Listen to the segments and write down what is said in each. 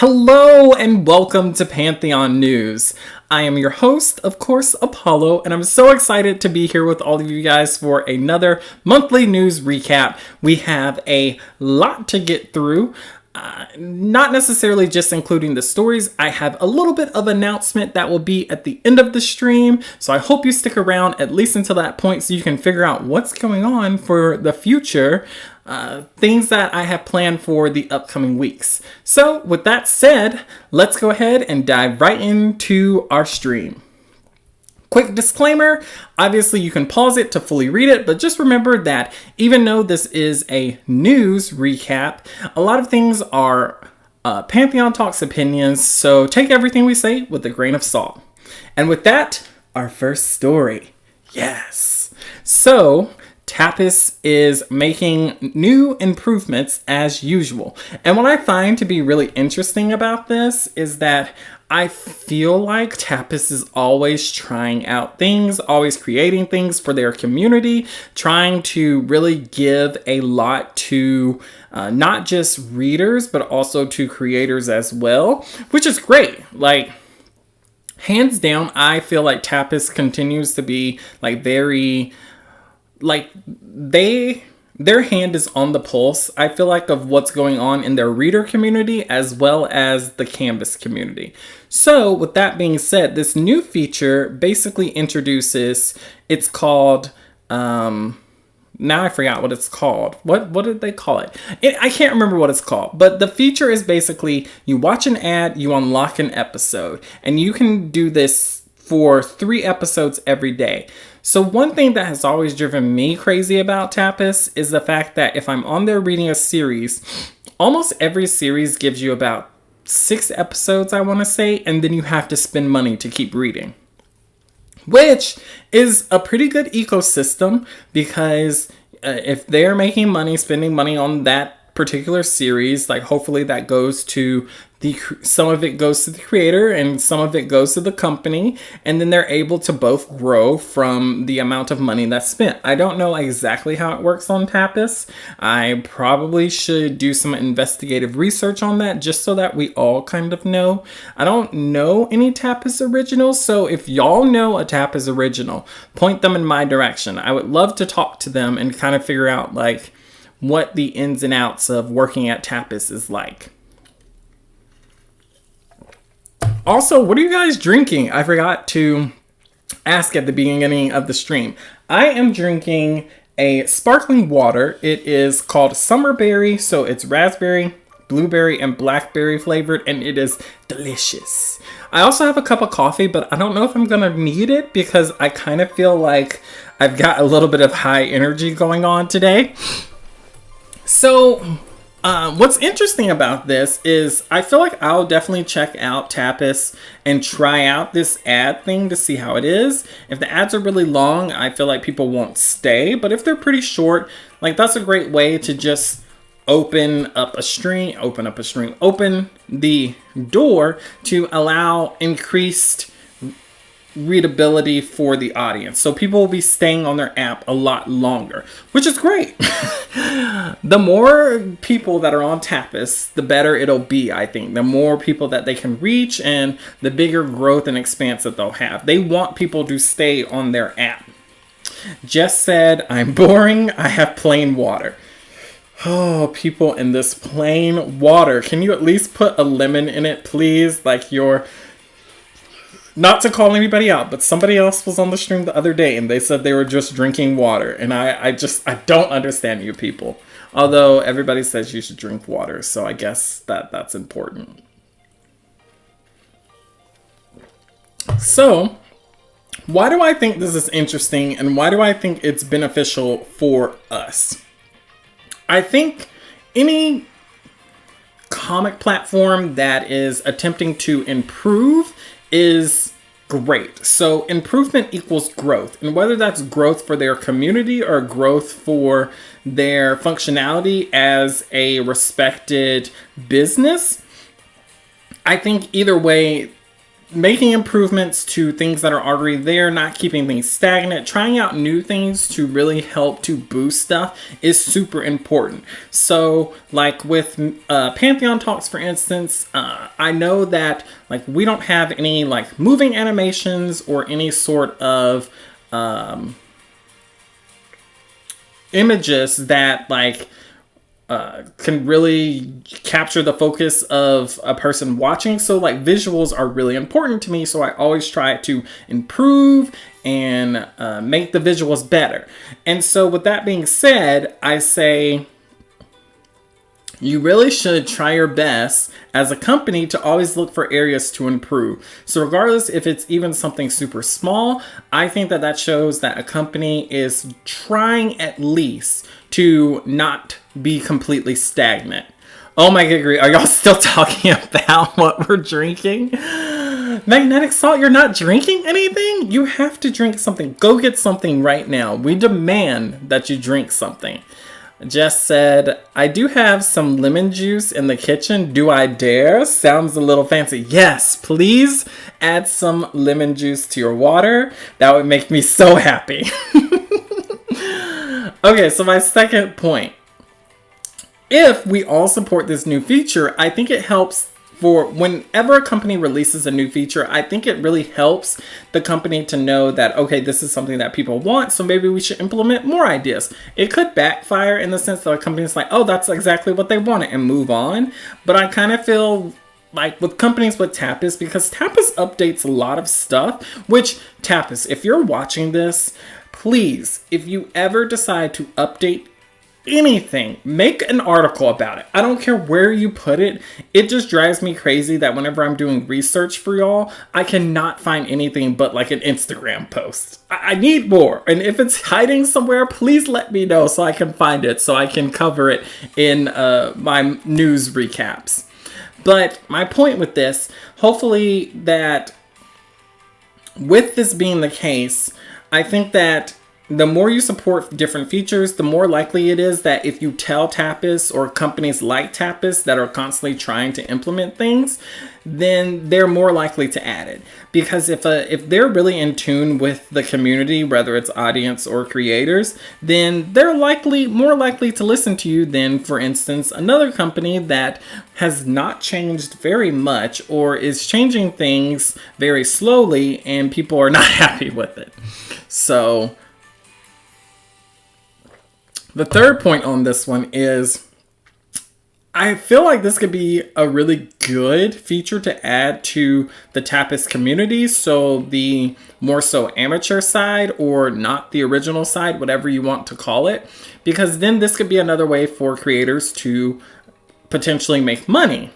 Hello and welcome to Pantheon News. I am your host, of course, Apollo, and I'm so excited to be here with all of you guys for another monthly news recap. We have a lot to get through. Not necessarily just including the stories. I have a little bit of announcement that will be at the end of the stream. So I hope you stick around at least until that point so you can figure out what's going on for the future. Things that I have planned for the upcoming weeks. So with that said, let's go ahead and dive right into our stream. Quick disclaimer, obviously you can pause it to fully read it, but just remember that even though this is a news recap, a lot of things are Pantheon Talks opinions, so take everything we say with a grain of salt. And with that, our first story. Yes. So, Tapas is making new improvements as usual. And what I find to be really interesting about this is that I feel like Tapas is always trying out things, always creating things for their community, trying to really give a lot to not just readers, but also to creators as well, which is great. Like, hands down, I feel like Tapas continues to be like very... like their hand is on the pulse, I feel like, of what's going on in their reader community as well as the Canvas community. So with that being said, this new feature basically introduces, it's called, now I forgot what it's called. What did they call it? I can't remember what it's called, but the feature is basically you watch an ad, you unlock an episode, and you can do this for 3 episodes every day. So one thing that has always driven me crazy about Tapas is the fact that if I'm on there reading a series, almost every series gives you about 6 episodes, I want to say, and then you have to spend money to keep reading. Which is a pretty good ecosystem because if they're making money, spending money on that particular series, like hopefully that goes to some of it goes to the creator and some of it goes to the company, and then they're able to both grow from the amount of money that's spent. I don't know exactly how it works on Tapas. I probably should do some investigative research on that just so that we all kind of know. I don't know any Tapas originals, so if y'all know a Tapas original, point them in my direction. I would love to talk to them and kind of figure out like what the ins and outs of working at Tapas is like. Also, what are you guys drinking? I forgot to ask at the beginning of the stream. I am drinking a sparkling water. It is called Summerberry, so it's raspberry, blueberry, and blackberry flavored, and it is delicious. I also have a cup of coffee, but I don't know if I'm gonna need it because I kind of feel like I've got a little bit of high energy going on today. So... what's interesting about this is I feel like I'll definitely check out Tapas and try out this ad thing to see how it is. If the ads are really long, I feel like people won't stay. But if they're pretty short, like that's a great way to just open the door to allow increased readability for the audience. So people will be staying on their app a lot longer, which is great. The more people that are on Tapas, the better it'll be, I think. The more people that they can reach and the bigger growth and expanse that they'll have. They want people to stay on their app. Jess said, I'm boring. I have plain water. Oh, people in this plain water. Can you at least put a lemon in it, please? Like your... Not to call anybody out, but somebody else was on the stream the other day and they said they were just drinking water. And I don't understand you people. Although everybody says you should drink water, so I guess that's important. So, why do I think this is interesting and why do I think it's beneficial for us? I think any comic platform that is attempting to improve is great. So improvement equals growth. And whether that's growth for their community or growth for their functionality as a respected business, I think either way, making improvements to things that are already there, not keeping things stagnant, trying out new things to really help to boost stuff is super important. So like with Pantheon Talks, for instance, I know that like we don't have any like moving animations or any sort of images that like can really capture the focus of a person watching. So like visuals are really important to me. So I always try to improve and make the visuals better. And so with that being said, I say you really should try your best as a company to always look for areas to improve. So regardless if it's even something super small, I think that that shows that a company is trying at least to not be completely stagnant. Oh my god, are y'all still talking about what we're drinking? Magnetic Salt, you're not drinking anything? You have to drink something. Go get something right now. We demand that you drink something. Jess said, I do have some lemon juice in the kitchen. Do I dare? Sounds a little fancy. Yes, please add some lemon juice to your water. That would make me so happy. Okay, so my second point. If we all support this new feature, I think it helps for whenever a company releases a new feature. I think it really helps the company to know that, okay, this is something that people want, so maybe we should implement more ideas. It could backfire in the sense that a company's like, oh, that's exactly what they wanted, and move on. But I kind of feel like with companies with Tapas, because Tapas updates a lot of stuff, which Tapas, if you're watching this, please, if you ever decide to update anything, make an article about it. I don't care where you put it. It just drives me crazy that whenever I'm doing research for y'all, I cannot find anything but like an Instagram post. I need more. And if it's hiding somewhere, please let me know so I can find it, so I can cover it in my news recaps. But my point with this, hopefully that with this being the case, I think that the more you support different features, the more likely it is that if you tell Tapas or companies like Tapas that are constantly trying to implement things, then they're more likely to add it. Because if they're really in tune with the community, whether it's audience or creators, then they're more likely to listen to you than, for instance, another company that has not changed very much or is changing things very slowly and people are not happy with it. So the third point on this one is I feel like this could be a really good feature to add to the Tapas community. So the more so amateur side or not the original side, whatever you want to call it, because then this could be another way for creators to potentially make money.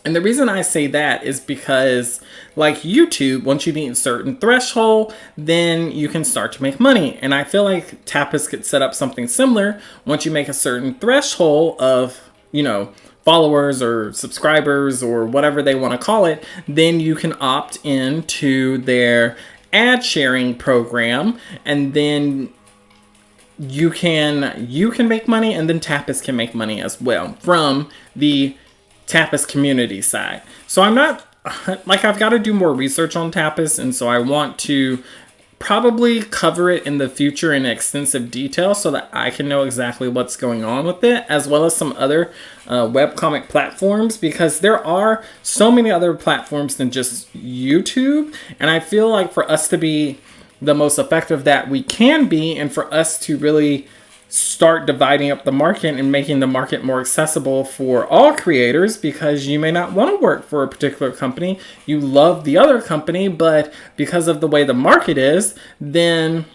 And the reason I say that is because, like YouTube, once you meet a certain threshold, then you can start to make money. And I feel like Tapas could set up something similar. Once you make a certain threshold of, followers or subscribers or whatever they want to call it, then you can opt into their ad sharing program, and then you can make money, and then Tapas can make money as well from the Tapas community side. So I'm not, I've got to do more research on Tapas, and so I want to probably cover it in the future in extensive detail so that I can know exactly what's going on with it, as well as some other webcomic platforms, because there are so many other platforms than just YouTube, and I feel like for us to be the most effective that we can be, and for us to really start dividing up the market and making the market more accessible for all creators, because you may not want to work for a particular company. You love the other company, but because of the way the market is, then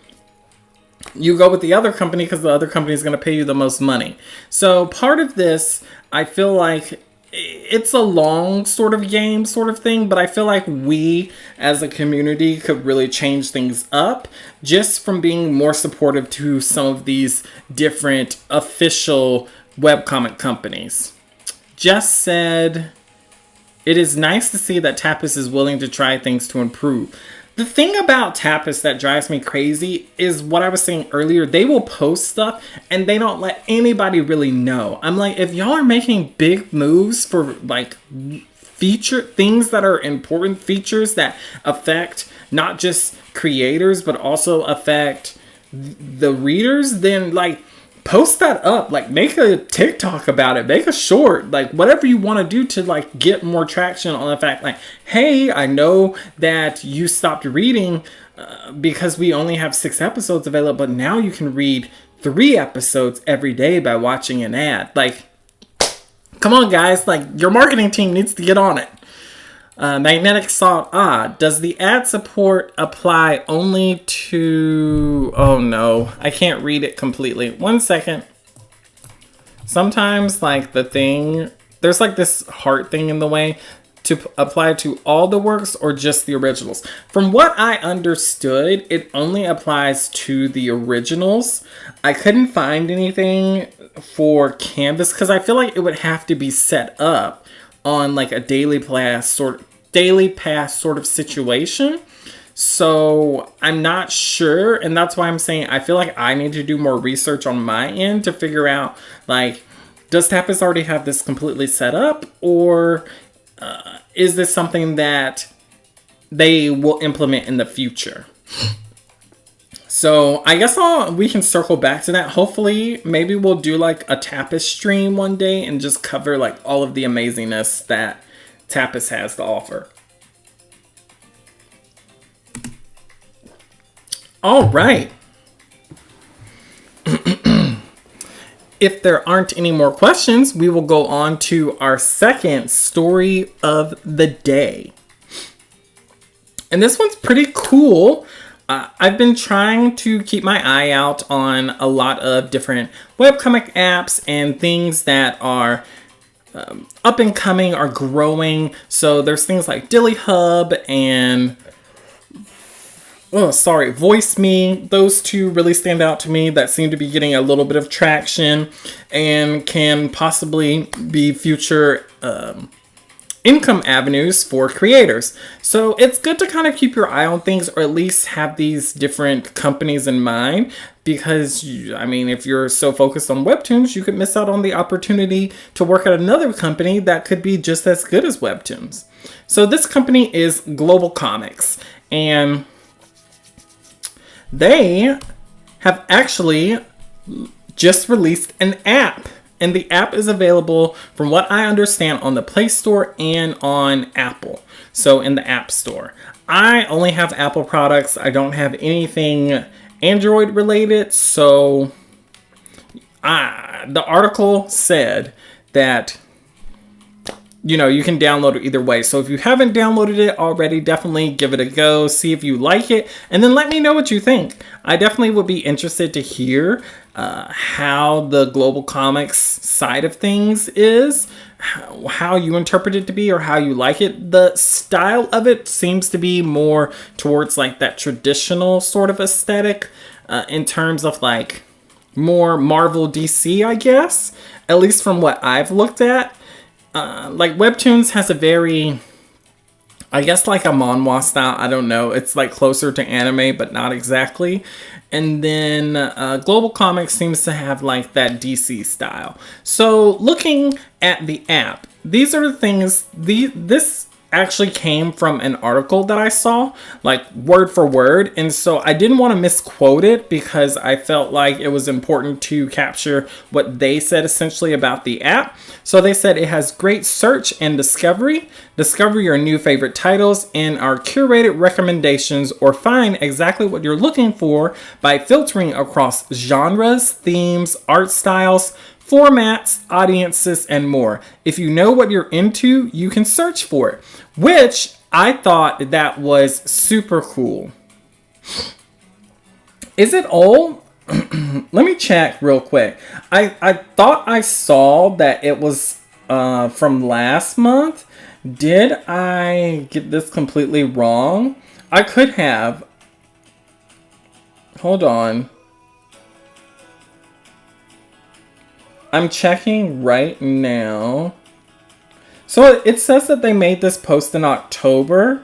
you go with the other company because the other company is going to pay you the most money. So part of this, I feel like it's a long sort of game sort of thing, but I feel like we as a community could really change things up just from being more supportive to some of these different official webcomic companies. Jess said, it is nice to see that Tapas is willing to try things to improve. The thing about Tapas that drives me crazy is what I was saying earlier. They will post stuff and they don't let anybody really know. I'm like, if y'all are making big moves for like things that are important, features that affect not just creators, but also affect the readers, then like post that up, like make a TikTok about it, make a short, like whatever you want to do to like get more traction on the fact like, hey, I know that you stopped reading because we only have 6 episodes available, but now you can read 3 episodes every day by watching an ad. Like, come on guys, like your marketing team needs to get on it. Magnetic Salt, does the ad support apply only to... Oh no, I can't read it completely. 1 second. Sometimes like there's like this heart thing in the way, to apply to all the works or just the originals. From what I understood, it only applies to the originals. I couldn't find anything for Canvas because I feel like it would have to be set up on like a daily pass sort of situation. So I'm not sure, and that's why I'm saying I feel like I need to do more research on my end to figure out like, does Tapas already have this completely set up, or is this something that they will implement in the future? So I guess we can circle back to that. Hopefully, maybe we'll do like a Tapas stream one day and just cover like all of the amazingness that Tapas has to offer. All right. If there aren't any more questions, we will go on to our second story of the day. And this one's pretty cool. I've been trying to keep my eye out on a lot of different webcomic apps and things that are up and coming, are growing. So there's things like Dilly Hub and Voice Me. Those two really stand out to me, that seem to be getting a little bit of traction and can possibly be future income avenues for creators. So it's good to kind of keep your eye on things, or at least have these different companies in mind, because I mean, if you're so focused on Webtoons, you could miss out on the opportunity to work at another company that could be just as good as Webtoons. So this company is Globalcomix, and they have actually just released an app. And the app is available, from what I understand, on the Play Store and on Apple. So in the App Store. I only have Apple products. I don't have anything Android related. So the article said that, you know, you can download it either way. So if you haven't downloaded it already, definitely give it a go. See if you like it. And then let me know what you think. I definitely would be interested to hear how the Globalcomix side of things is, how you interpret it to be, or how you like it. The style of it seems to be more towards like that traditional sort of aesthetic, in terms of like more Marvel DC, I guess, at least from what I've looked at. Like Webtoons has a very, I guess like a manhwa style. I don't know. It's like closer to anime, but not exactly. And then Globalcomix seems to have like that DC style. So looking at the app, these are the things, this actually came from an article that I saw, like word for word. And so I didn't want to misquote it, because I felt like it was important to capture what they said essentially about the app. So they said it has great search and discovery. Discover your new favorite titles in our curated recommendations, or find exactly what you're looking for by filtering across genres, themes, art styles, formats, audiences, and more. If you know what you're into, you can search for it, which I thought that was super cool. Is it old? Let me check real quick. I thought I saw that it was from last month. Did I get this completely wrong? I could have. Hold on. I'm checking right now. So it says that they made this post in October.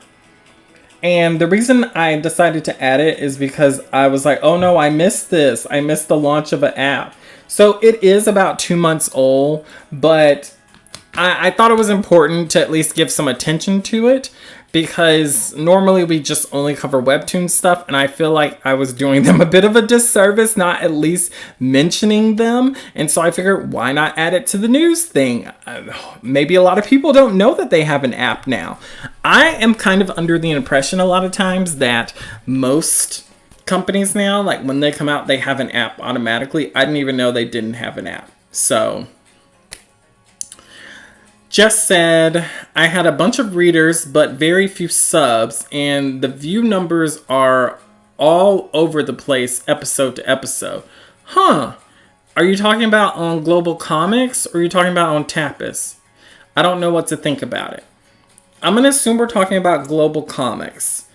And the reason I decided to add it is because I was like, oh no, I missed this. I missed the launch of an app. So it is about 2 months old, but I thought it was important to at least give some attention to it, because normally we just only cover Webtoon stuff, and I feel like I was doing them a bit of a disservice not at least mentioning them. And so I figured, why not add it to the news thing? Maybe a lot of people don't know that they have an app now. I am kind of under the impression a lot of times that most companies now, like when they come out, they have an app automatically. I didn't even know they didn't have an app. So Jess said, I had a bunch of readers, but very few subs, and the view numbers are all over the place episode to episode. Huh. Are you talking about on Globalcomix, or are you talking about on Tapas? I don't know what to think about it. I'm going to assume we're talking about Globalcomix.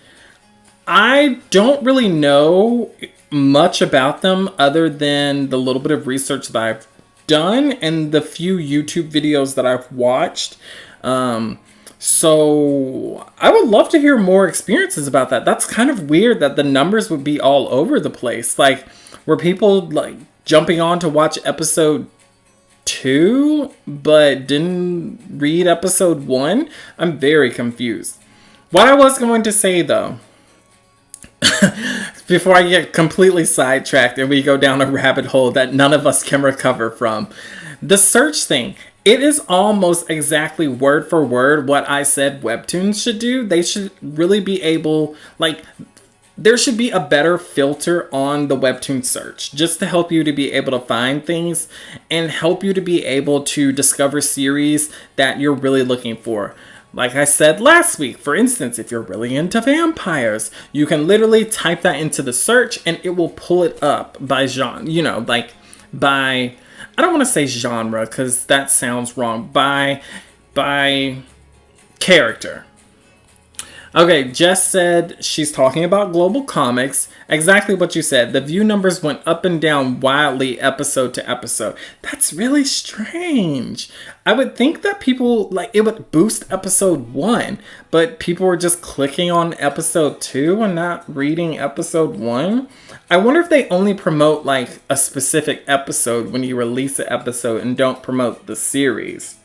I don't really know much about them other than the little bit of research that I've done and the few YouTube videos that I've watched. So I would love to hear more experiences about that. That's kind of weird that the numbers would be all over the place. Like, were people like jumping on to watch episode 2 but didn't read episode 1? I'm very confused. What I was going to say though, before I get completely sidetracked and we go down a rabbit hole that none of us can recover from, the search thing, it is almost exactly word for word what I said Webtoons should do. They should really be able, like, there should be a better filter on the Webtoon search just to help you to be able to find things and help you to be able to discover series that you're really looking for. Like I said last week, for instance, if you're really into vampires, you can literally type that into the search and it will pull it up by genre, you know, like by, I don't want to say genre because that sounds wrong, by character. Okay, Jess said she's talking about Globalcomix. Exactly what you said. The view numbers went up and down wildly episode to episode. That's really strange. I would think that people, like, it would boost episode 1, but people were just clicking on episode 2 and not reading episode 1. I wonder if they only promote, like, a specific episode when you release an episode and don't promote the series.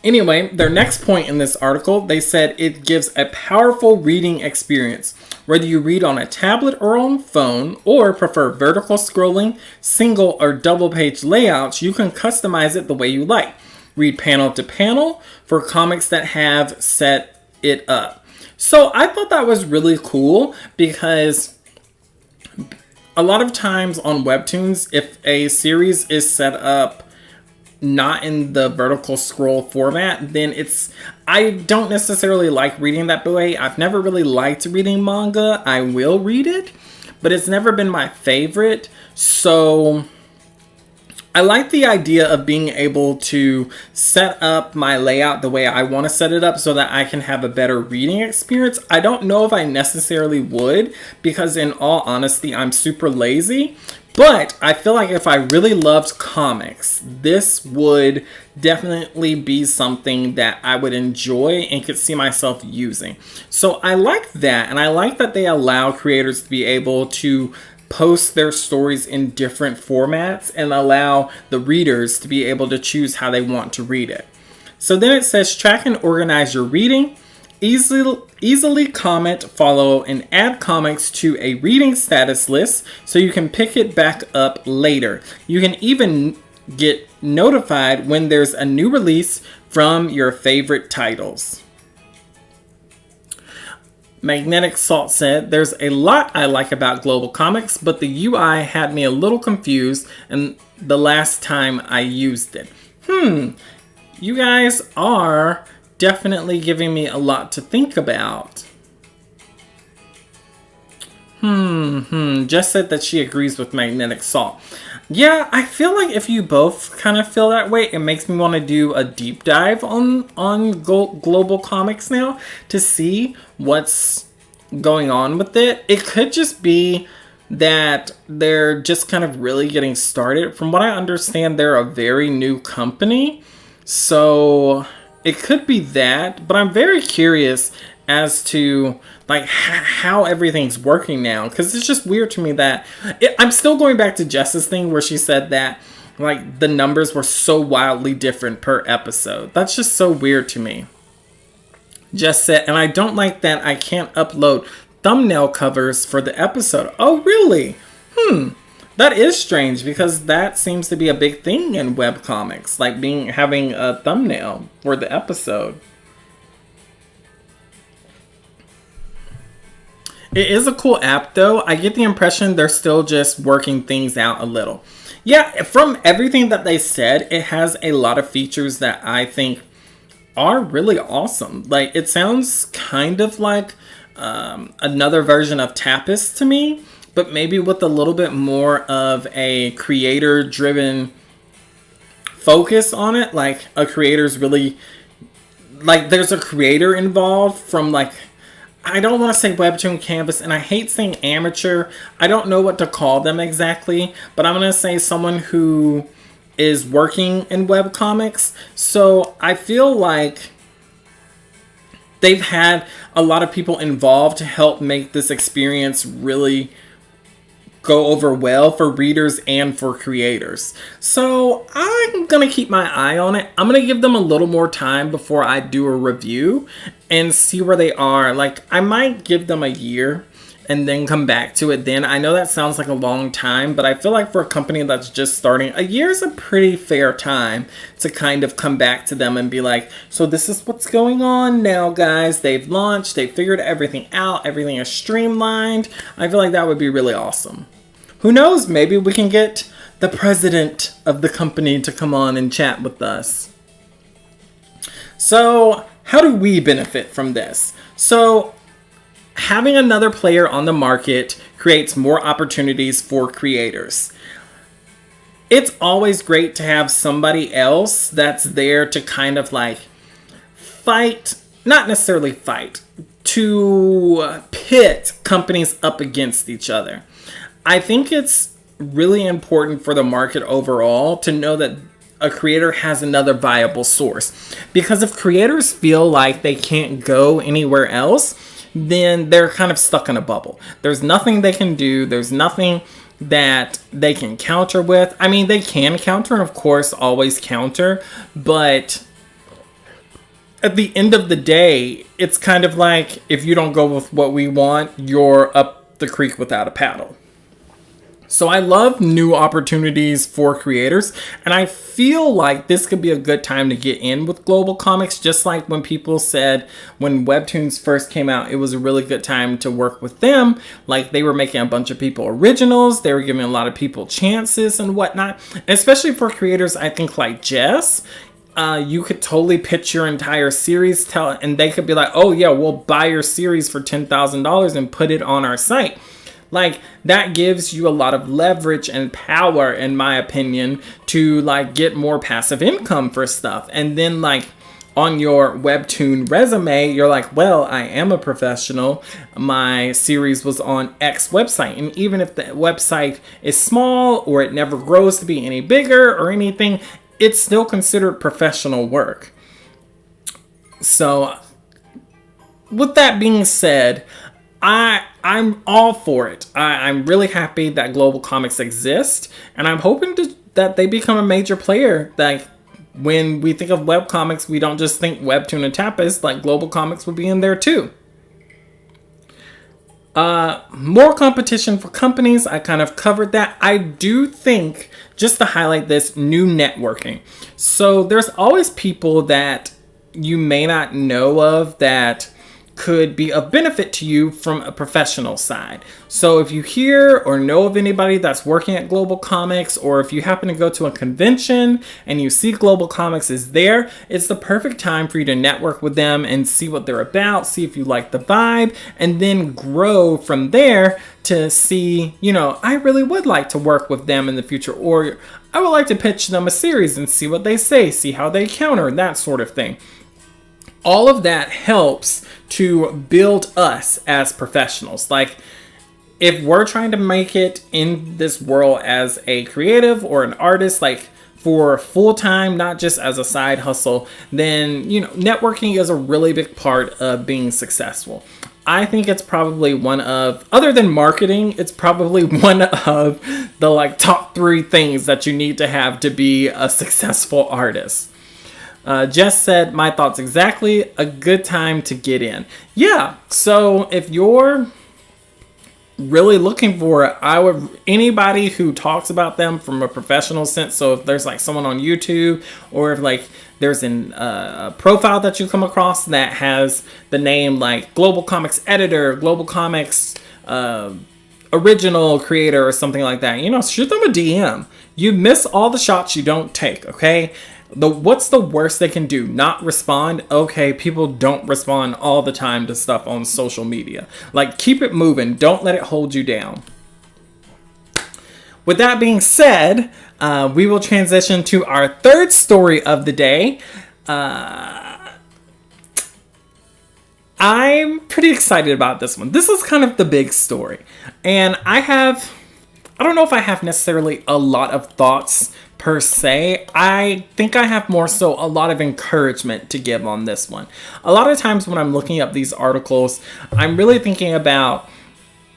Anyway, their next point in this article, they said it gives a powerful reading experience. Whether you read on a tablet or on phone, or prefer vertical scrolling, single or double page layouts, you can customize it the way you like. Read panel to panel for comics that have set it up. So I thought that was really cool because a lot of times on Webtoons, if a series is set up not in the vertical scroll format, then I don't necessarily like reading that way. I've never really liked reading manga. I will read it, but it's never been my favorite. So I like the idea of being able to set up my layout the way I want to set it up so that I can have a better reading experience. I don't know if I necessarily would, because in all honesty, I'm super lazy. But I feel like if I really loved comics, this would definitely be something that I would enjoy and could see myself using. So I like that, and I like that they allow creators to be able to post their stories in different formats and allow the readers to be able to choose how they want to read it. So then it says, track and organize your reading. Easily comment, follow, and add comics to a reading status list so you can pick it back up later. You can even get notified when there's a new release from your favorite titles. Magnetic Salt said, there's a lot I like about Globalcomix, but the UI had me a little confused and the last time I used it. You guys are definitely giving me a lot to think about. Jess said that she agrees with Magnetic Salt. Yeah, I feel like if you both kind of feel that way, it makes me want to do a deep dive on Globalcomix now to see what's going on with it. It could just be that they're just kind of really getting started. From what I understand, they're a very new company. So it could be that, but I'm very curious as to like how everything's working now, because it's just weird to me that I'm still going back to Jess's thing where she said that like the numbers were so wildly different per episode. That's just so weird to me. Just said, and I don't like that I can't upload thumbnail covers for the episode. Oh, really? That is strange because that seems to be a big thing in webcomics, like having a thumbnail for the episode. It is a cool app though. I get the impression they're still just working things out a little. Yeah, from everything that they said, it has a lot of features that I think are really awesome. Like, it sounds kind of like another version of Tapas to me, but maybe with a little bit more of a creator-driven focus on it. Like, a creator's really, like, there's a creator involved from, like, I don't want to say Webtoon Canvas, and I hate saying amateur. I don't know what to call them exactly, but I'm going to say someone who is working in webcomics. So I feel like they've had a lot of people involved to help make this experience really go over well for readers and for creators. So I'm gonna keep my eye on it. I'm gonna give them a little more time before I do a review and see where they are. Like, I might give them a year and then come back to it then. I know that sounds like a long time, but I feel like for a company that's just starting, a year is a pretty fair time to kind of come back to them and be like, so this is what's going on now, guys. They've launched, they figured everything out, everything is streamlined. I feel like that would be really awesome. Who knows, maybe we can get the president of the company to come on and chat with us. So, how do we benefit from this? So, having another player on the market creates more opportunities for creators. It's always great to have somebody else that's there to kind of like fight, not necessarily fight, to pit companies up against each other. I think it's really important for the market overall to know that a creator has another viable source. Because if creators feel like they can't go anywhere else, then they're kind of stuck in a bubble. There's nothing they can do. There's nothing that they can counter with. I mean, they can counter and of course always counter, but at the end of the day, it's kind of like if you don't go with what we want, you're up the creek without a paddle. So I love new opportunities for creators, and I feel like this could be a good time to get in with Globalcomix, just like when people said when Webtoons first came out, it was a really good time to work with them. Like, they were making a bunch of people originals, they were giving a lot of people chances and whatnot, and especially for creators, I think like Jess. You could totally pitch your entire series, and they could be like, oh yeah, we'll buy your series for $10,000 and put it on our site. Like, that gives you a lot of leverage and power, in my opinion, to like get more passive income for stuff. And then like on your Webtoon resume, you're like, well, I am a professional. My series was on X website. And even if the website is small or it never grows to be any bigger or anything, it's still considered professional work. So with that being said, I'm all for it. I'm really happy that Globalcomix exists, and I'm hoping that they become a major player. Like, when we think of webcomics, we don't just think Webtoon and Tapas. Like, Globalcomix will be in there too. More competition for companies. I kind of covered that. I do think, just to highlight this, new networking. So there's always people that you may not know of that could be of benefit to you from a professional side. So if you hear or know of anybody that's working at Globalcomix, or if you happen to go to a convention and you see Globalcomix is there, it's the perfect time for you to network with them and see what they're about, see if you like the vibe, and then grow from there to see, you know, I really would like to work with them in the future, or I would like to pitch them a series and see what they say, see how they counter, that sort of thing. All of that helps to build us as professionals. Like, if we're trying to make it in this world as a creative or an artist, like for full time, not just as a side hustle, then, you know, networking is a really big part of being successful. I think it's probably one of, other than marketing, it's probably one of the like top 3 things that you need to have to be a successful artist. Jess said, my thoughts exactly, a good time to get in. Yeah, so if you're really looking for it, I would, anybody who talks about them from a professional sense, so if there's like someone on YouTube, or if like there's a profile that you come across that has the name like Globalcomix editor, Globalcomix original creator, or something like that, shoot them a DM. You miss all the shots you don't take, okay? What's the worst they can do? Not respond? Okay, people don't respond all the time to stuff on social media. Like, keep it moving. Don't let it hold you down. With that being said, we will transition to our third story of the day. I'm pretty excited about this one. This is kind of the big story. And I don't know if I have necessarily a lot of thoughts per se. I think I have more so a lot of encouragement to give on this one. A lot of times when I'm looking up these articles, I'm really thinking about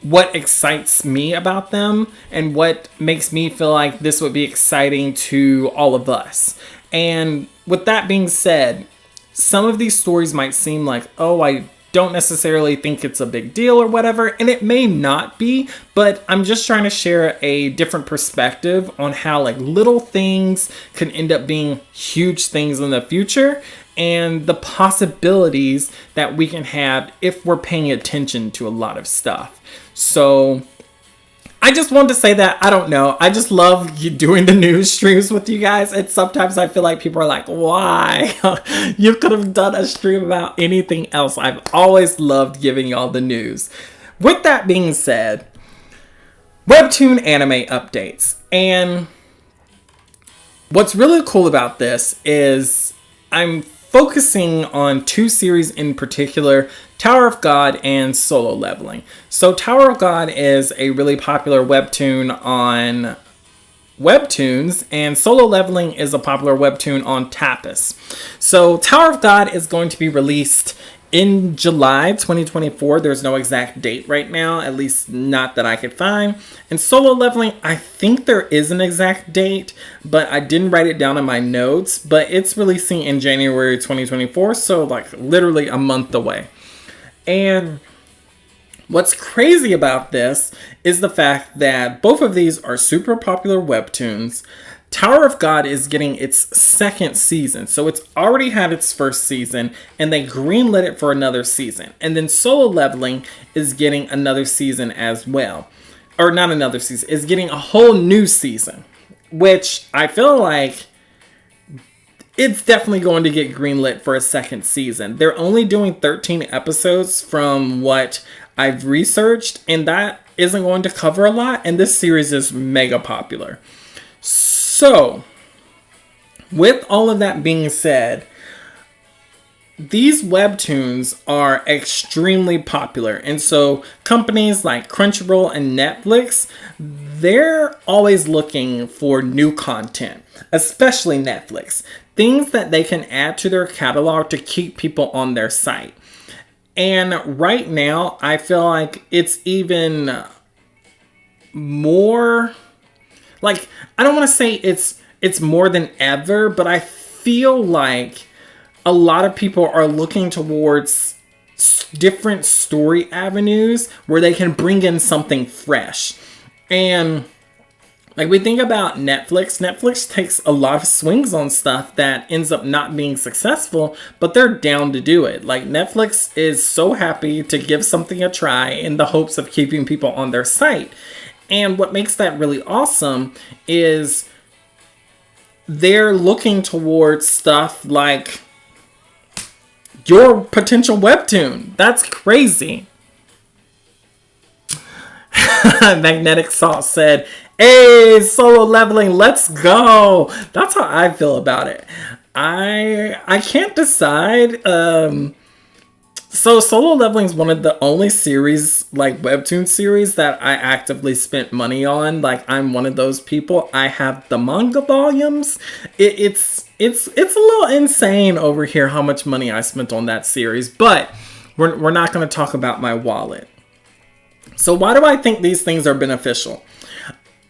what excites me about them and what makes me feel like this would be exciting to all of us. And with that being said, some of these stories might seem like, oh, I don't necessarily think it's a big deal or whatever, and it may not be, but I'm just trying to share a different perspective on how like little things can end up being huge things in the future, and the possibilities that we can have if we're paying attention to a lot of stuff. So I just wanted to say that. I don't know. I just love doing the news streams with you guys. And sometimes I feel like people are like, why? You could have done a stream about anything else. I've always loved giving y'all the news. With that being said, Webtoon anime updates. And what's really cool about this is I'm focusing on 2 series in particular, Tower of God and Solo Leveling. So Tower of God is a really popular webtoon on Webtoons, and Solo Leveling is a popular webtoon on Tapas. So Tower of God is going to be released in July 2024. There's no exact date right now, at least not that I could find. And Solo Leveling, I think there is an exact date, but I didn't write it down in my notes. But it's releasing in January 2024, so like literally a month away. And what's crazy about this is the fact that both of these are super popular webtoons. Tower of God is getting its 2nd season. So it's already had its 1st season, and they greenlit it for another season. And then Solo Leveling is getting another season as well. Or not another season. It's getting a whole new season, which I feel like it's definitely going to get greenlit for a 2nd season. They're only doing 13 episodes from what I've researched, and that isn't going to cover a lot. And this series is mega popular. So, with all of that being said, these webtoons are extremely popular. And so companies like Crunchyroll and Netflix, they're always looking for new content, especially Netflix. Things that they can add to their catalog to keep people on their site. And right now, I feel like it's even more, like, I don't want to say it's more than ever, but I feel like a lot of people are looking towards different story avenues where they can bring in something fresh. And like we think about Netflix takes a lot of swings on stuff that ends up not being successful, but they're down to do it. Like Netflix is so happy to give something a try in the hopes of keeping people on their site. And what makes that really awesome is they're looking towards stuff like your potential webtoon. That's crazy. Magnetic Salt said, "Hey, Solo Leveling, let's go." That's how I feel about it. I can't decide. So Solo Leveling is one of the only series, like webtoon series, that I actively spent money on. Like I'm one of those people. I have the manga volumes. It's a little insane over here how much money I spent on that series. But We're not going to talk about my wallet. So why do I think these things are beneficial?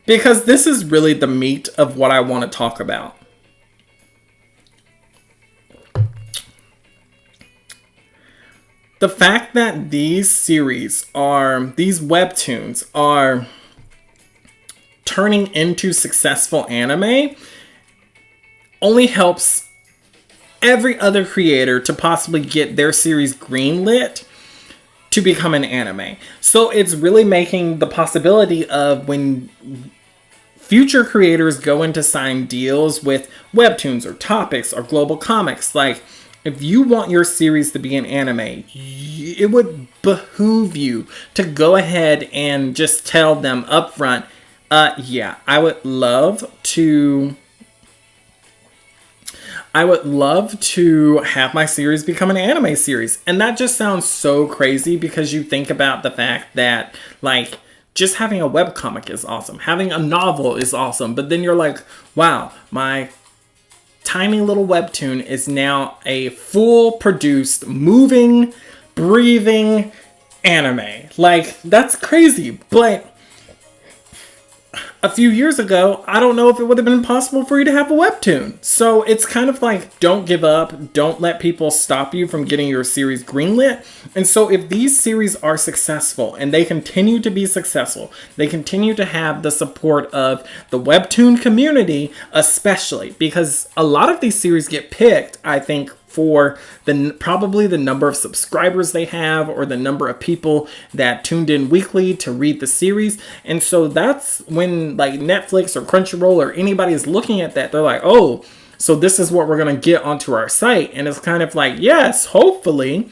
Because this is really the meat of what I want to talk about. The fact that these webtoons are turning into successful anime only helps every other creator to possibly get their series greenlit to become an anime. So it's really making the possibility of when future creators go in to sign deals with Webtoons or Tapas or Globalcomix, like, if you want your series to be an anime, it would behoove you to go ahead and just tell them upfront, yeah, I would love to have my series become an anime series. And that just sounds so crazy because you think about the fact that, like, just having a webcomic is awesome. Having a novel is awesome. But then you're like, wow, my tiny little webtoon is now a full produced, moving, breathing anime. Like, that's crazy. But a few years ago, I don't know if it would have been possible for you to have a webtoon. So it's kind of like, don't give up. Don't let people stop you from getting your series greenlit. And so if these series are successful and they continue to be successful, they continue to have the support of the webtoon community, especially because a lot of these series get picked, I think, for probably the number of subscribers they have or the number of people that tuned in weekly to read the series. And so that's when, like, Netflix or Crunchyroll or anybody is looking at that, they're like, oh, so this is what we're going to get onto our site. And it's kind of like, yes, hopefully.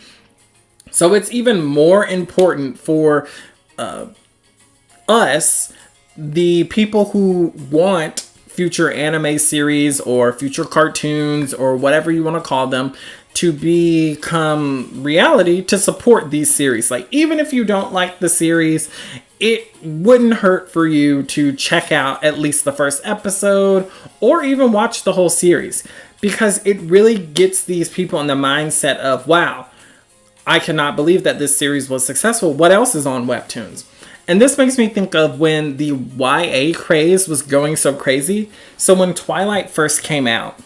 So it's even more important for us, the people who want future anime series or future cartoons or whatever you want to call them to become reality, to support these series. Like, even if you don't like the series, it wouldn't hurt for you to check out at least the first episode or even watch the whole series, because it really gets these people in the mindset of, wow, I cannot believe that this series was successful. What else is on Webtoons? And this makes me think of when the YA craze was going so crazy. So when Twilight first came out,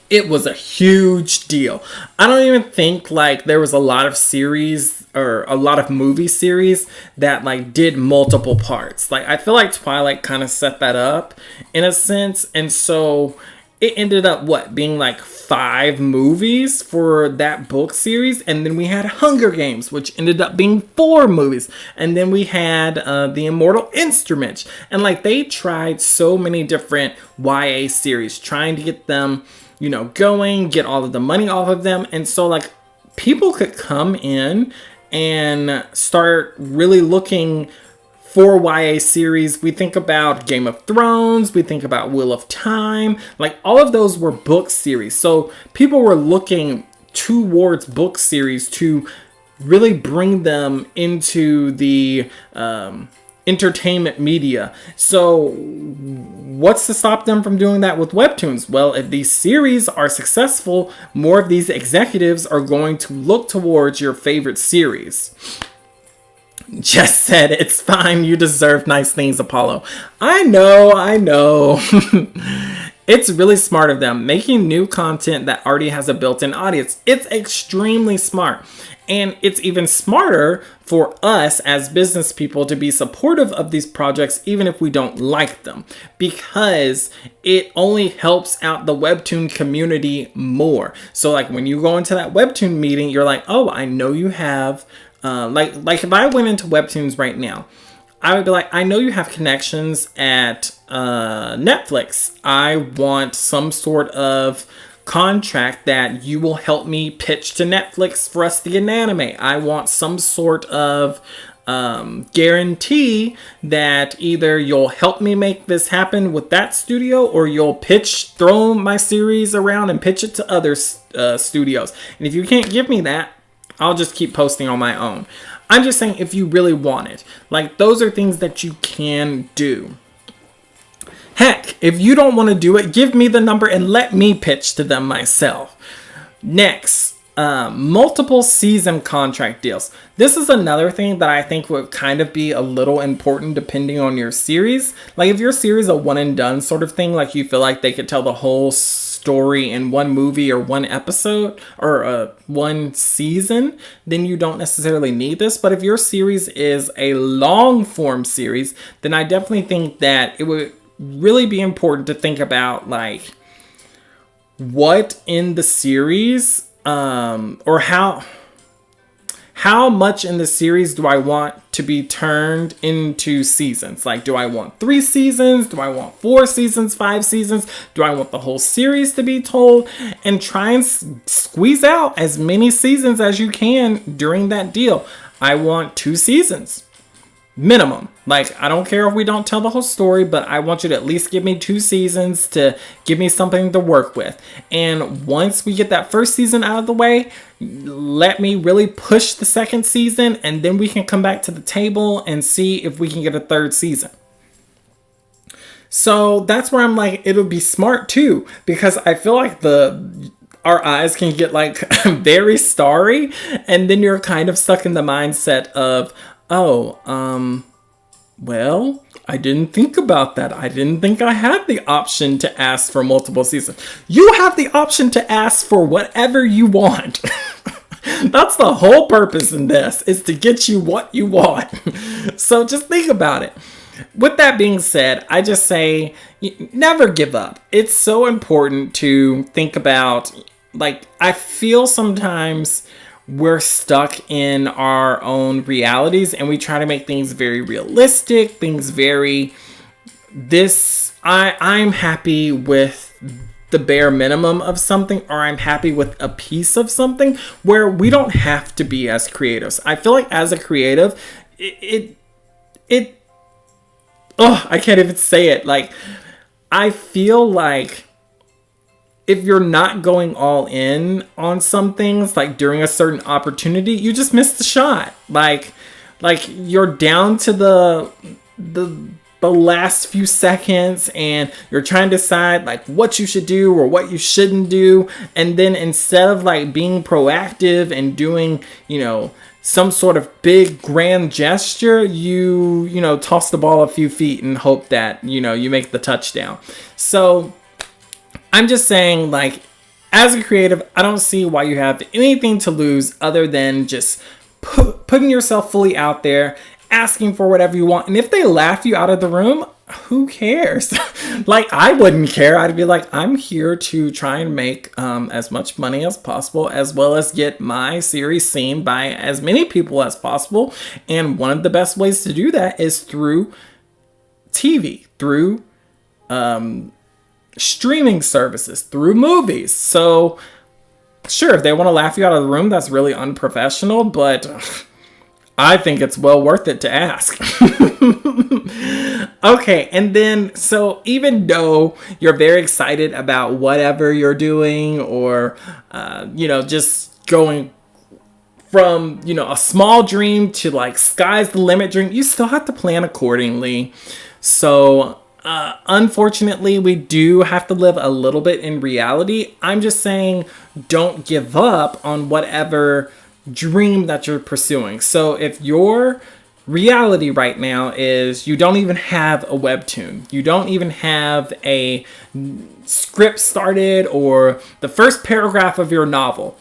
it was a huge deal. I don't even think, like, there was a lot of series or a lot of movie series that, like, did multiple parts. Like, I feel like Twilight kind of set that up in a sense. And so it ended up, being like 5 movies for that book series. And then we had Hunger Games, which ended up being 4 movies. And then we had The Immortal Instruments. And, like, they tried so many different YA series, trying to get them, you know, going, get all of the money off of them. And so, like, people could come in and start really looking for YA series. We think about Game of Thrones, we think about Wheel of Time, like, all of those were book series. So people were looking towards book series to really bring them into the entertainment media. So what's to stop them from doing that with Webtoons? Well, if these series are successful, more of these executives are going to look towards your favorite series. Just said, it's fine, you deserve nice things, Apollo. I know. It's really smart of them, making new content that already has a built-in audience. It's extremely smart. And it's even smarter for us as business people to be supportive of these projects, even if we don't like them, because it only helps out the Webtoon community more. So, like, when you go into that Webtoon meeting, you're like, oh, I know you have, like if I went into Webtoons right now, I would be like, I know you have connections at Netflix. I want some sort of contract that you will help me pitch to Netflix for us to get an anime. I want some sort of guarantee that either you'll help me make this happen with that studio, or you'll throw my series around and pitch it to other studios. And if you can't give me that, I'll just keep posting on my own. I'm just saying, if you really want it, like, those are things that you can do. Heck, if you don't want to do it, give me the number and let me pitch to them myself. Next, multiple season contract deals. This is another thing that I think would kind of be a little important depending on your series. Like if your series is a one and done sort of thing, like you feel like they could tell the whole story in one movie or one episode or one season, then you don't necessarily need this. But if your series is a long form series, then I definitely think that it would really be important to think about like what in the series or how much in the series do I want to be turned into seasons? Like, do I want 3 seasons? Do I want 4 seasons, 5 seasons? Do I want the whole series to be told? And try and squeeze out as many seasons as you can during that deal. I want 2 seasons. Minimum. Like, I don't care if we don't tell the whole story, but I want you to at least give me 2 seasons to give me something to work with. And once we get that first season out of the way, let me really push the second season, and then we can come back to the table and see if we can get a 3rd season. So that's where I'm like, it'll be smart too, because I feel like our eyes can get like very starry, and then you're kind of stuck in the mindset of, well, I didn't think about that. I didn't think I had the option to ask for multiple seasons. You have the option to ask for whatever you want. That's the whole purpose in this, is to get you what you want. So just think about it. With that being said, I just say, never give up. It's so important to think about, like, I feel sometimes we're stuck in our own realities and we try to make things very realistic, things very I'm happy with the bare minimum of something, or I'm happy with a piece of something, where we don't have to be as creatives. I feel like as a creative, I can't even say it. Like, I feel like if you're not going all in on some things, like during a certain opportunity, you just missed the shot. Like you're down to the last few seconds, and you're trying to decide like what you should do or what you shouldn't do. And then instead of like being proactive and doing, some sort of big grand gesture, you toss the ball a few feet and hope that, you make the touchdown. So I'm just saying, like, as a creative, I don't see why you have anything to lose other than just putting yourself fully out there, asking for whatever you want. And if they laugh you out of the room, who cares? Like, I wouldn't care. I'd be like, I'm here to try and make as much money as possible, as well as get my series seen by as many people as possible. And one of the best ways to do that is through TV, through streaming services, through movies. So sure, if they want to laugh you out of the room, that's really unprofessional, but I think it's well worth it to ask. Okay, and then, so even though you're very excited about whatever you're doing, or just going from a small dream to like sky's the limit dream, you still have to plan accordingly. So unfortunately, we do have to live a little bit in reality. I'm just saying, don't give up on whatever dream that you're pursuing. So if your reality right now is you don't even have a webtoon, you don't even have a script started or the first paragraph of your novel,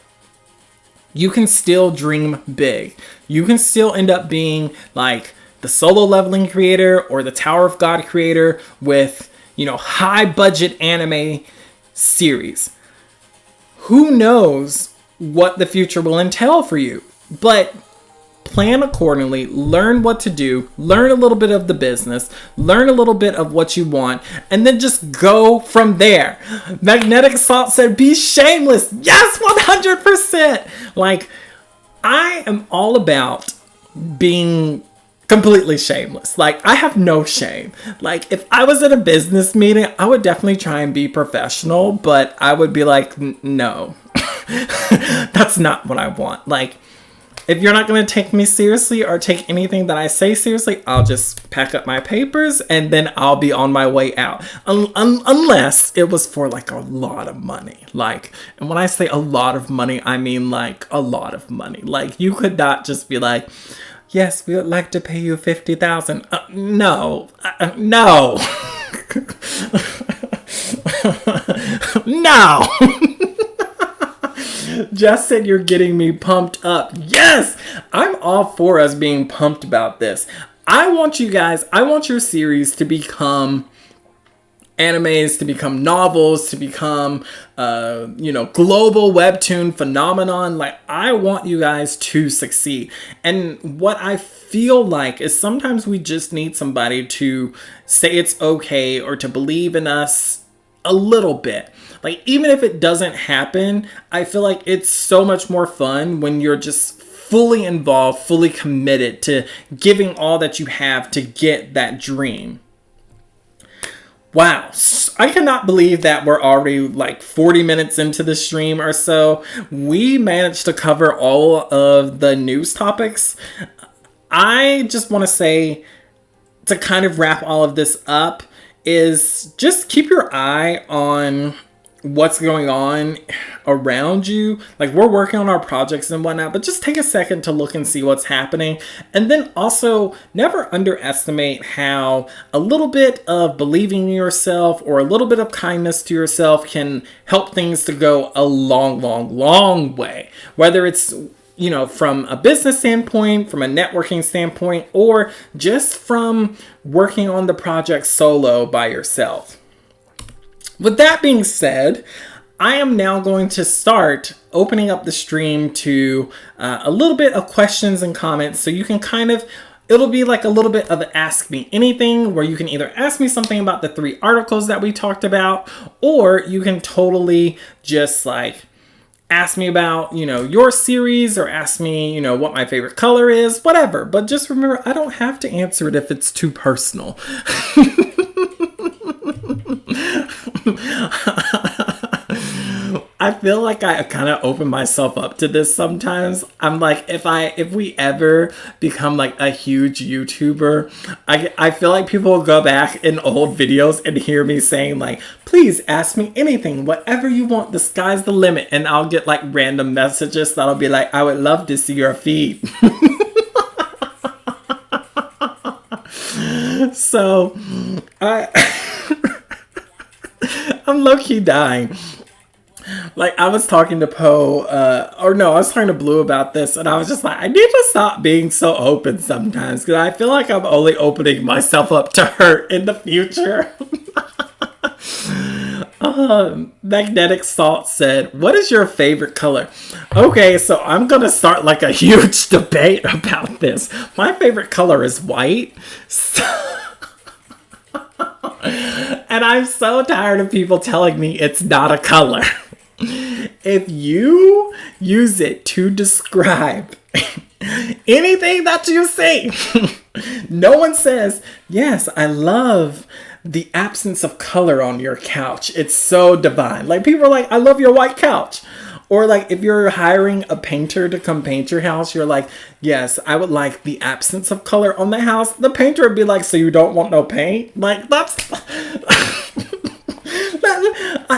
you can still dream big. You can still end up being like the Solo Leveling creator or the Tower of God creator with, high budget anime series. Who knows what the future will entail for you? But plan accordingly, learn what to do, learn a little bit of the business, learn a little bit of what you want, and then just go from there. Magnetic Assault said, be shameless. Yes, 100%. Like, I am all about being completely shameless. Like, I have no shame. Like, if I was at a business meeting, I would definitely try and be professional, but I would be like, no, that's not what I want. Like, if you're not going to take me seriously or take anything that I say seriously, I'll just pack up my papers and then I'll be on my way out. Unless it was for like a lot of money. Like, and when I say a lot of money, I mean like a lot of money. Like, you could not just be like, yes, we would like to pay you $50,000. No. No. No. Just said you're getting me pumped up. Yes, I'm all for us being pumped about this. I want you guys, I want your series to become animes, to become novels, to become, global webtoon phenomenon. Like, I want you guys to succeed. And what I feel like is sometimes we just need somebody to say it's okay or to believe in us a little bit. Like, even if it doesn't happen, I feel like it's so much more fun when you're just fully involved, fully committed to giving all that you have to get that dream. Wow, I cannot believe that we're already like 40 minutes into the stream or so. We managed to cover all of the news topics. I just want to say, to kind of wrap all of this up, is just keep your eye on what's going on around you. Like, we're working on our projects and whatnot, but just take a second to look and see what's happening. And then also never underestimate how a little bit of believing in yourself or a little bit of kindness to yourself can help things to go a long, long, long way. Whether it's, from a business standpoint, from a networking standpoint, or just from working on the project solo by yourself. With that being said, I am now going to start opening up the stream to a little bit of questions and comments, so you can it'll be like a little bit of an Ask Me Anything, where you can either ask me something about the 3 articles that we talked about, or you can totally just like ask me about, your series, or ask me, what my favorite color is, whatever. But just remember, I don't have to answer it if it's too personal. I feel like I kind of open myself up to this sometimes. I'm like, if we ever become like a huge YouTuber, I feel like people will go back in old videos and hear me saying like, please ask me anything, whatever you want, the sky's the limit. And I'll get like random messages that'll be like, I would love to see your feet. So I'm low-key dying. Like, I was talking to Poe, I was talking to Blue about this, and I was just like, I need to stop being so open sometimes, because I feel like I'm only opening myself up to hurt in the future. Magnetic Salt said, what is your favorite color? Okay, so I'm gonna start like a huge debate about this. My favorite color is white. And I'm so tired of people telling me it's not a color. If you use it to describe anything that you see, no one says, yes, I love the absence of color on your couch. It's so divine. Like, people are like, I love your white couch. Or like, if you're hiring a painter to come paint your house, you're like, yes, I would like the absence of color on the house. The painter would be like, so you don't want no paint? Like, that's...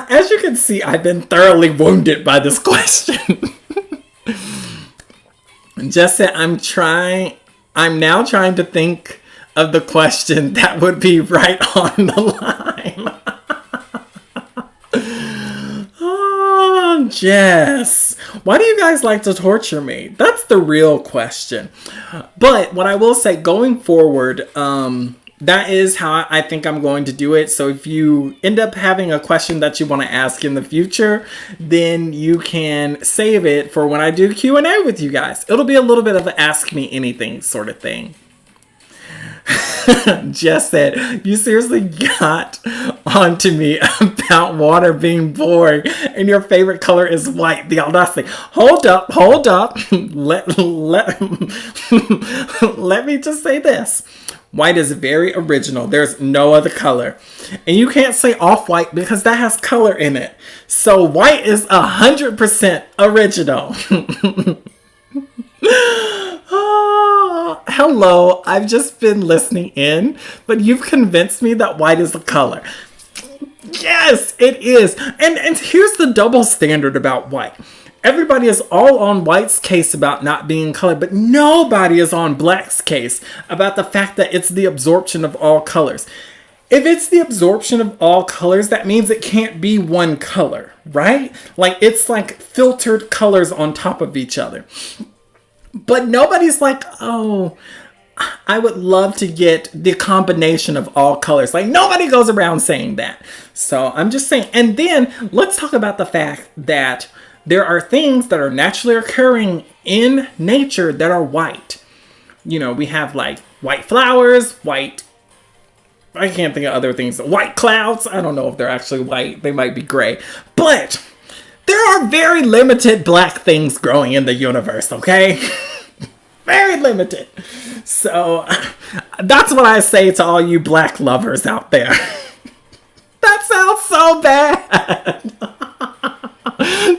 As you can see, I've been thoroughly wounded by this question. Just that I'm now trying to think of the question that would be right on the line. Oh, Jess. Why do you guys like to torture me? That's the real question. But what I will say, going forward, that is how I think I'm going to do it. So if you end up having a question that you want to ask in the future, then you can save it for when I do Q&A with you guys. It'll be a little bit of an Ask Me Anything sort of thing. Jess said, you seriously got onto me about water being boring and your favorite color is white. The audacity. Hold up. Let me just say this. White is very original. There's no other color. And you can't say off-white because that has color in it. So white is 100% original. Hello, I've just been listening in, but you've convinced me that white is a color. Yes, it is. And here's the double standard about white. Everybody is all on white's case about not being colored, but nobody is on black's case about the fact that it's the absorption of all colors. If it's the absorption of all colors, that means it can't be one color, right? Like, it's like filtered colors on top of each other. But nobody's like, oh, I would love to get the combination of all colors. Like, nobody goes around saying that. So I'm just saying. And then let's talk about the fact that there are things that are naturally occurring in nature that are white. You know, we have like white flowers, white, I can't think of other things. White clouds. I don't know if they're actually white. They might be gray. But there are very limited black things growing in the universe, okay? Very limited. So that's what I say to all you black lovers out there. That sounds so bad.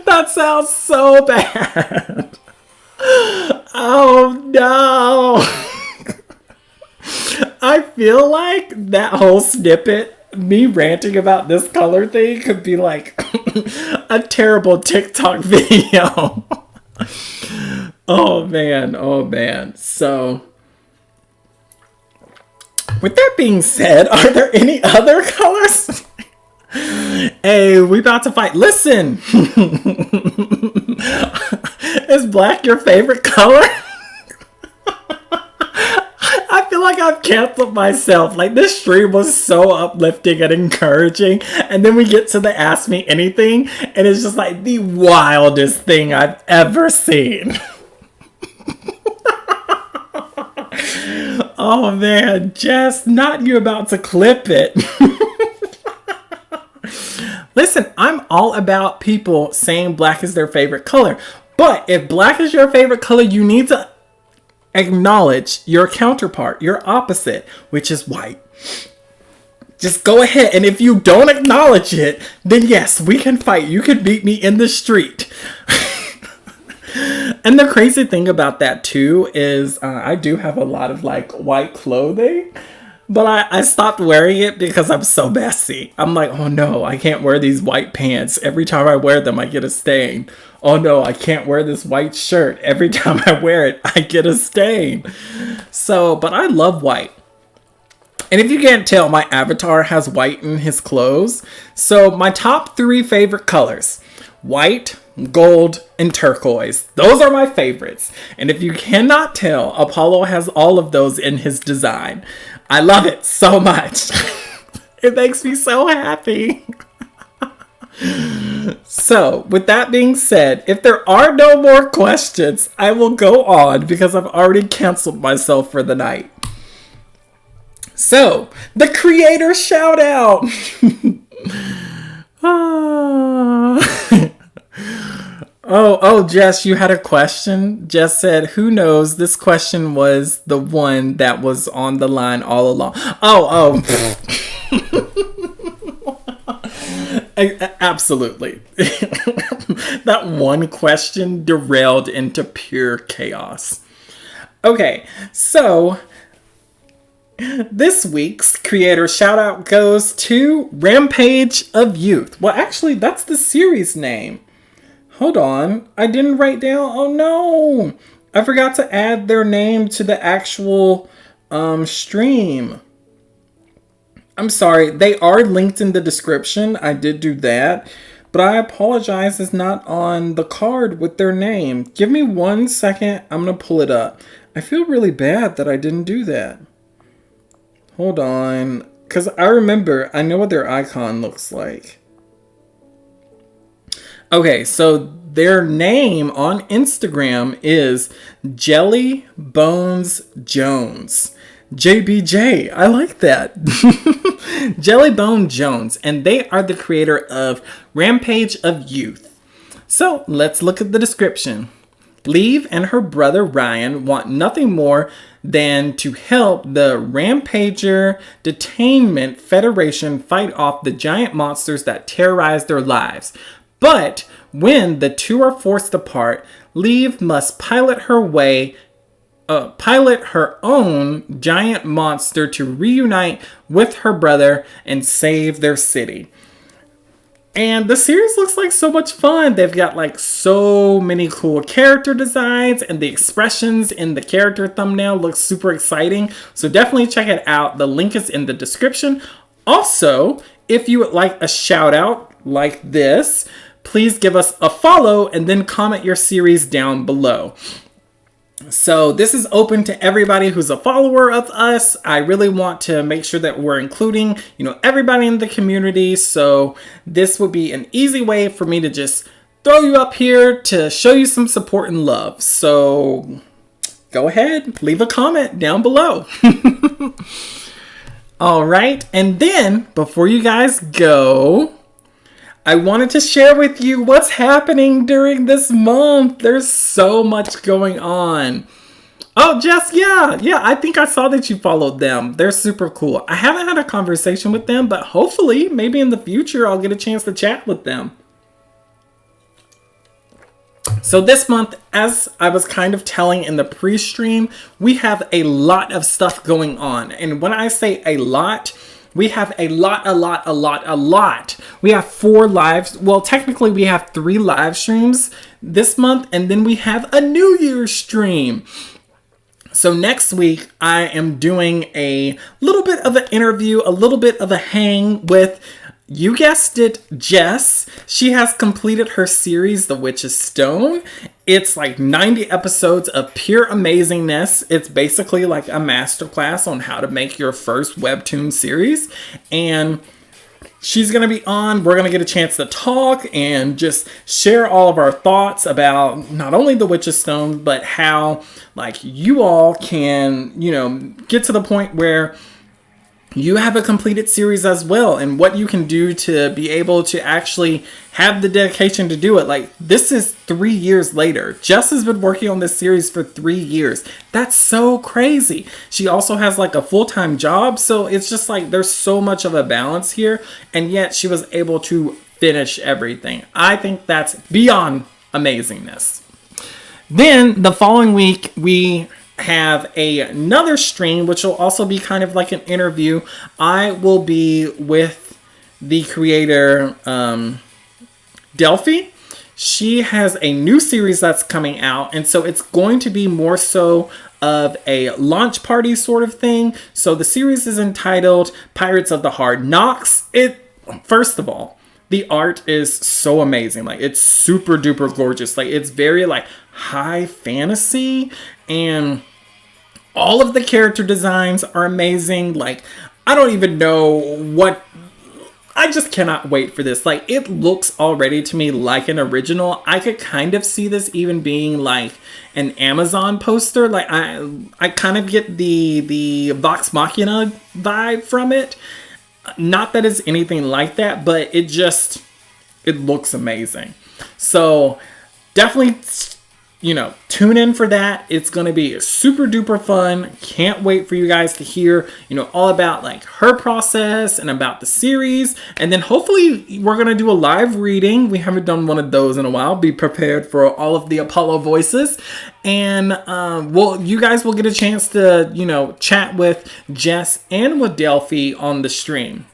That sounds so bad. Oh no. I feel like that whole snippet, me ranting about this color thing, could be like a terrible TikTok video. Oh man. So, with that being said, are there any other colors? Hey, we about to fight. Listen. Is black your favorite color? I feel like I've canceled myself. Like, this stream was so uplifting and encouraging. And then we get to the Ask Me Anything. And it's just like the wildest thing I've ever seen. Oh man, Jess, not you about to clip it. Listen, I'm all about people saying black is their favorite color. But if black is your favorite color, you need to acknowledge your counterpart, your opposite, which is white. Just go ahead. And if you don't acknowledge it, then yes, we can fight. You can beat me in the street. And the crazy thing about that too is I do have a lot of like white clothing, but I stopped wearing it because I'm so messy. I'm like, oh no, I can't wear these white pants. Every time I wear them, I get a stain. Oh no, I can't wear this white shirt. Every time I wear it, I get a stain. So, but I love white. And if you can't tell, my avatar has white in his clothes. So my top 3 favorite colors: white, gold, and turquoise. Those are my favorites. And if you cannot tell, Apollo has all of those in his design. I love it so much. It makes me so happy. So, with that being said, if there are no more questions, I will go on because I've already canceled myself for the night. So, the creator shout out. Oh, Jess, you had a question? Jess said, who knows? This question was the one that was on the line all along. Oh. Absolutely. That one question derailed into pure chaos. Okay, so this week's creator shout out goes to Rampage of Youth. Well, actually, that's the series name. Hold on. I didn't write down. Oh no. I forgot to add their name to the actual stream. I'm sorry. They are linked in the description. I did do that. But I apologize. It's not on the card with their name. Give me 1 second. I'm going to pull it up. I feel really bad that I didn't do that. Hold on. Because I remember. I know what their icon looks like. Okay, so their name on Instagram is Jelly Bones Jones. JBJ, I like that. Jelly Bone Jones, and they are the creator of Rampage of Youth. So let's look at the description. Leave and her brother Ryan want nothing more than to help the Rampager Detainment Federation fight off the giant monsters that terrorize their lives. But When the two are forced apart, Liv must pilot her own giant monster to reunite with her brother and save their city. And the series looks like so much fun. They've got like so many cool character designs, and the expressions in the character thumbnail look super exciting. So definitely check it out. The link is in the description. Also, if you would like a shout out like this, please give us a follow and then comment your series down below. So this is open to everybody who's a follower of us. I really want to make sure that we're including, everybody in the community. So this would be an easy way for me to just throw you up here to show you some support and love. So go ahead, leave a comment down below. All right. And then before you guys go, I wanted to share with you what's happening during this month. There's so much going on. Oh, Jess, yeah, I think I saw that you followed them. They're super cool. I haven't had a conversation with them, but hopefully, maybe in the future, I'll get a chance to chat with them. So this month, as I was kind of telling in the pre-stream, we have a lot of stuff going on. And when I say a lot, we have a lot. We have 4 lives. Well, technically we have 3 live streams this month, and then we have a New Year's stream. So next week I am doing a little bit of an interview, a little bit of a hang with, you guessed it, Jess. She has completed her series, The Witch's Stone. It's like 90 episodes of pure amazingness. It's basically like a masterclass on how to make your first Webtoon series. And she's going to be on. We're going to get a chance to talk and just share all of our thoughts about not only The Witch's Stone, but how like you all can, get to the point where you have a completed series as well, and what you can do to be able to actually have the dedication to do it. Like, this is 3 years later. Jess has been working on this series for 3 years. That's so crazy. She also has like a full-time job, so it's just like there's so much of a balance here, and yet she was able to finish everything. I think that's beyond amazingness. Then the following week, we have another stream, which will also be kind of like an interview. I will be with the creator, Delphi. She has a new series that's coming out, and so it's going to be more so of a launch party sort of thing. So the series is entitled Pirates of the Hard Knocks. First of all, the art is so amazing. Like, it's super duper gorgeous. Like, it's very like high fantasy, and all of the character designs are amazing. Like, I don't even know I just cannot wait for this. Like, it looks already to me like an original. I could kind of see this even being like an Amazon poster. Like, I kind of get the Vox Machina vibe from it. Not that it's anything like that, but it looks amazing. So definitely, tune in for that. It's going to be super duper fun. Can't wait for you guys to hear, all about like her process and about the series. And then hopefully we're going to do a live reading. We haven't done one of those in a while. Be prepared for all of the Apollo voices. And, you guys will get a chance to, chat with Jess and with Delphi on the stream.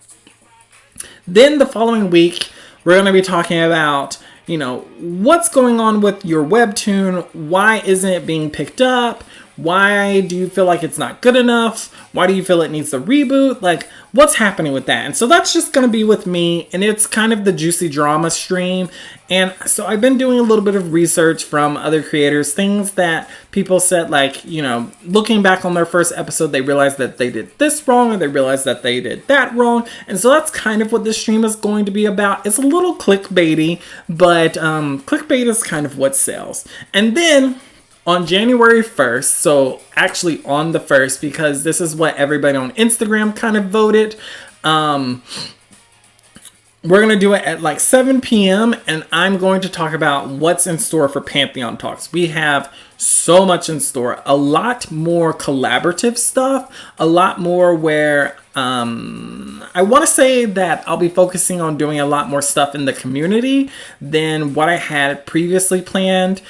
Then the following week, we're going to be talking about, what's going on with your Webtoon? Why isn't it being picked up? Why do you feel like it's not good enough? Why do you feel it needs a reboot? Like, what's happening with that? And so that's just going to be with me, and it's kind of the juicy drama stream. And so I've been doing a little bit of research from other creators, things that people said, like, looking back on their first episode, they realized that they did this wrong, or they realized that they did that wrong. And so that's kind of what this stream is going to be about. It's a little clickbaity, but clickbait is kind of what sells. And then on January 1st, so actually on the 1st, because this is what everybody on Instagram kind of voted, we're going to do it at like 7 p.m. and I'm going to talk about what's in store for Pantheon Talks. We have so much in store, a lot more collaborative stuff, a lot more where I want to say that I'll be focusing on doing a lot more stuff in the community than what I had previously planned.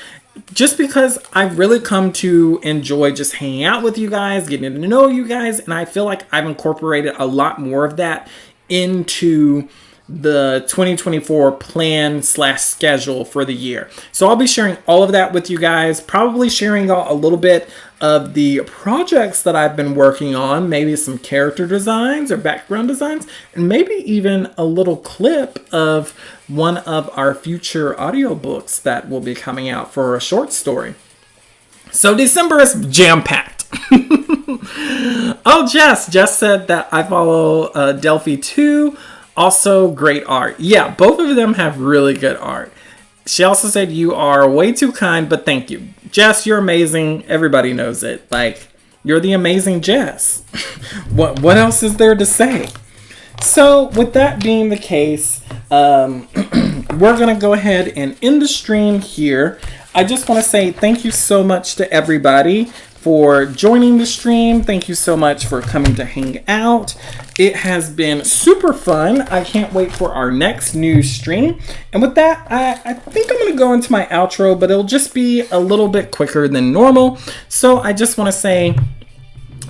Just because I've really come to enjoy just hanging out with you guys, getting to know you guys, and I feel like I've incorporated a lot more of that into the 2024 plan / schedule for the year. So I'll be sharing all of that with you guys, probably sharing a little bit of the projects that I've been working on, maybe some character designs or background designs, and maybe even a little clip of one of our future audiobooks that will be coming out for a short story. So December is jam-packed. Oh, Jess said that I follow Delphi 2. Also, great art. Yeah, both of them have really good art. She also said, you are way too kind, but thank you. Jess, you're amazing. Everybody knows it. Like, you're the amazing Jess. What else is there to say? So, with that being the case, we're going to go ahead and end the stream here. I just want to say thank you so much to everybody for joining the stream. Thank you so much for coming to hang out. It has been super fun. I can't wait for our next news stream. And with that, I think I'm going to go into my outro, but it'll just be a little bit quicker than normal. So I just want to say,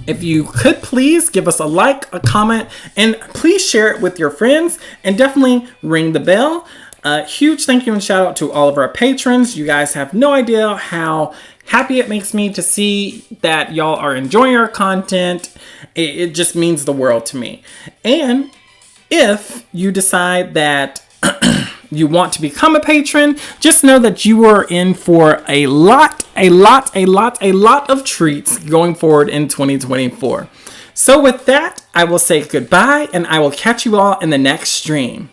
if you could please give us a like, a comment, and please share it with your friends, and definitely ring the bell. Huge thank you and shout out to all of our patrons. You guys have no idea how happy it makes me to see that y'all are enjoying our content. It just means the world to me. And if you decide that you want to become a patron, just know that you are in for a lot of treats going forward in 2024. So with that, I will say goodbye, and I will catch you all in the next stream.